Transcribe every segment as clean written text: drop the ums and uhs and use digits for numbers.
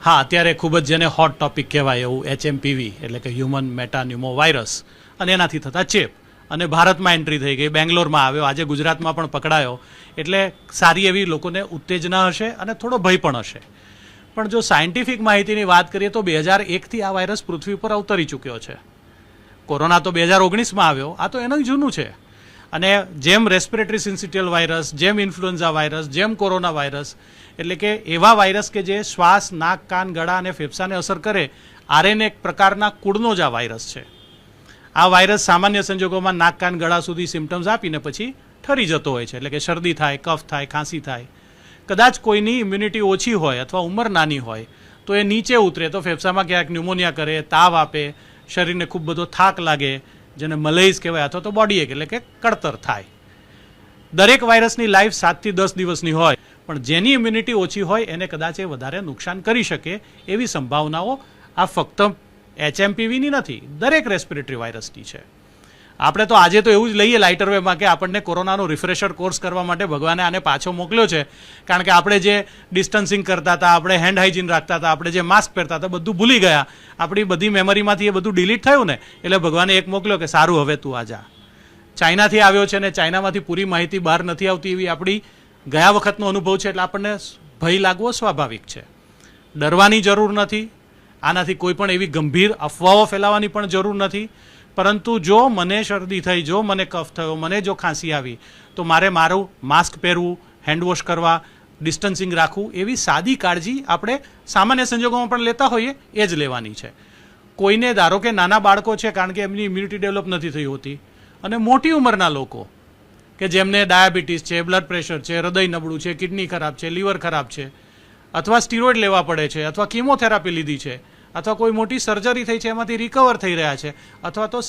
હા, અત્યારે ખૂબ જ જેને હોટ ટોપિક કહેવાય એવું HMPV એટલે કે હ્યુમન મેટાન્યુમો વાયરસ અને એનાથી થતા ચેપ અને ભારતમાં એન્ટ્રી થઈ ગઈ, બેંગ્લોરમાં આવ્યો, આજે ગુજરાતમાં પણ પકડાયો. એટલે સારી એવી લોકોને ઉત્તેજના હશે અને થોડો ભય પણ હશે. પણ જો સાયન્ટિફિક માહિતીની વાત કરીએ તો 2001થી આ વાયરસ પૃથ્વી પર અવતરી ચૂક્યો છે. કોરોના તો 2019માં આવ્યો, આ તો એનું જૂનું છે. અને જેમ રેસ્પિરેટરી સિન્સિટિયલ વાયરસ, જેમ ઇન્ફ્લુએન્ઝા વાયરસ, જેમ કોરોના વાયરસ, એટલે કે એવા વાયરસ કે જે શ્વાસ, નાક, કાન, ગળા અને ફેફસાને અસર કરે, RNA એક પ્રકારના કુળનો જ આ વાયરસ છે. આ વાયરસ સામાન્ય સંજોગોમાં નાક, કાન, ગળા સુધી સિમ્ટમ્સ આપીને પછી ઠરી જતો હોય છે. એટલે કે શરદી થાય, કફ થાય, ખાંસી થાય. કદાચ કોઈની ઇમ્યુનિટી ઓછી હોય અથવા ઉંમર નાની હોય તો એ નીચે ઉતરે તો ફેફસામાં ક્યાંક ન્યુમોનિયા કરે, તાવ આપે, શરીરને ખૂબ બધો થાક લાગે, જેને મલેરિયા કહેવાય, અથવા તો બોડી એક એટલે કે કળતર થાય. દરેક વાયરસની લાઈફ 7 થી 10 દિવસની હોય, પણ જેની ઇમ્યુનિટી ઓછી હોય એને કદાચ એ વધારે નુકસાન કરી શકે એવી સંભાવનાઓ આ ફક્ત HMPVની નથી, દરેક રેસ્પિરેટરી વાયરસની છે. આપણે તો આજે તો એવું જ લઈએ લાઇટર વેમાં કે આપણને કોરોનાનો રિફ્રેશર કોર્સ કરવા માટે ભગવાને આને પાછો મોકલ્યો છે. કારણ કે આપણે જે ડિસ્ટન્સિંગ કરતા હતા, આપણે હેન્ડ હાઇજીન રાખતા હતા, આપણે જે માસ્ક પહેરતા હતા, બધું ભૂલી ગયા. આપણી બધી મેમરીમાંથી એ બધું ડિલીટ થયું ને, એટલે ભગવાને એક મોકલ્યો કે સારું હવે તું આ જા. ચાઇનાથી આવ્યો છે ને ચાઇનામાંથી પૂરી માહિતી બહાર નથી આવતી એવી આપણી ગયા વખતનો અનુભવ છે. એટલે આપણને ભય લાગવો સ્વાભાવિક છે. ડરવાની જરૂર નથી. આનાથી કોઈ પણ એવી ગંભીર અફવાઓ ફેલાવવાની પણ જરૂર નથી. પરંતુ જો મને શરદી થઈ, જો મને કફ થયો, મને જો ખાંસી આવી, તો મારે મારું માસ્ક પહેરવું, હેન્ડવોશ કરવા, ડિસ્ટન્સિંગ રાખવું, એવી સાદી કાળજી આપણે સામાન્ય સંજોગોમાં પણ લેતા હોઈએ એ જ લેવાની છે. કોઈને ધારો કે નાના બાળકો છે કારણ કે એમની ઇમ્યુનિટી ડેવલપ નથી થઈ હોતી, અને મોટી ઉંમરના લોકો કે જેમને ડાયાબિટીસ છે, બ્લડ પ્રેશર છે, હૃદય નબળું છે, કિડની ખરાબ છે, લીવર ખરાબ છે, અથવા સ્ટીરોઇડ લેવા પડે છે, અથવા કીમોથેરાપી લીધી છે, અથવા કોઈ મોટી સર્જરી થઈ છે એમાંથી રિકવર થઈ રહ્યા છે, અથવા તો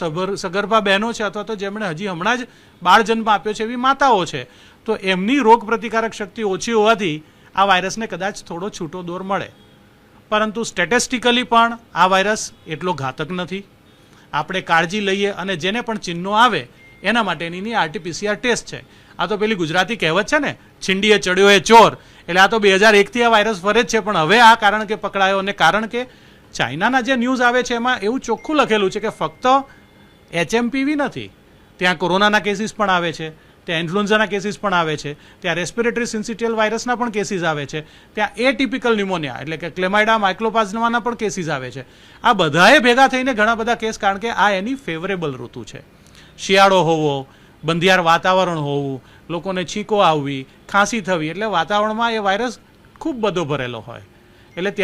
સગર્ભા બહેનો છે, અથવા તો જેમણે હજી હમણાં જ બાળ જન્મ આપ્યો છે એવી માતાઓ છે, તો એમની રોગ પ્રતિકારક શક્તિ ઓછી હોવાથી આ વાયરસને કદાચ થોડો છૂટો દોર મળે. પરંતુ સ્ટેટિસ્ટિકલી પણ આ વાયરસ એટલો ઘાતક નથી. આપણે કાળજી લઈએ અને જેને પણ ચિહ્નો આવે એના માટેની RT-PCR ટેસ્ટ છે. આ તો પેલી ગુજરાતી કહેવત છે ને, છીંડીએ ચડ્યો એ ચોર. એટલે આ તો 2001થી આ વાયરસ ફરે જ છે, પણ હવે આ કારણ કે પકડાયો, અને કારણ કે ચાઇનાના જે ન્યૂઝ આવે છે એમાં એવું ચોખ્ખું લખેલું છે કે ફક્ત HMPV નથી, ત્યાં કોરોનાના કેસીસ પણ આવે છે, ત્યાં ઇન્ફ્લુએન્ઝાના કેસીસ પણ આવે છે, ત્યાં રેસ્પિરેટરી સિન્સિટિયલ વાયરસના પણ કેસીસ આવે છે, ત્યાં એટિપિકલ ન્યુમોનિયા એટલે કે ક્લેમાઇડા માઇક્લોપ્લાઝમાના પણ કેસીસ આવે છે. આ બધાએ ભેગા થઈને ઘણા બધા કેસ, કારણ કે આ એની ફેવરેબલ ઋતુ છે. શિયાળો હોવો, બંધિયાર વાતાવરણ હોવું, લોકોને છીંકો આવવી, ખાંસી થવી, એટલે વાતાવરણમાં એ વાયરસ ખૂબ બધો ભરેલો હોય. એટલે ત્યારે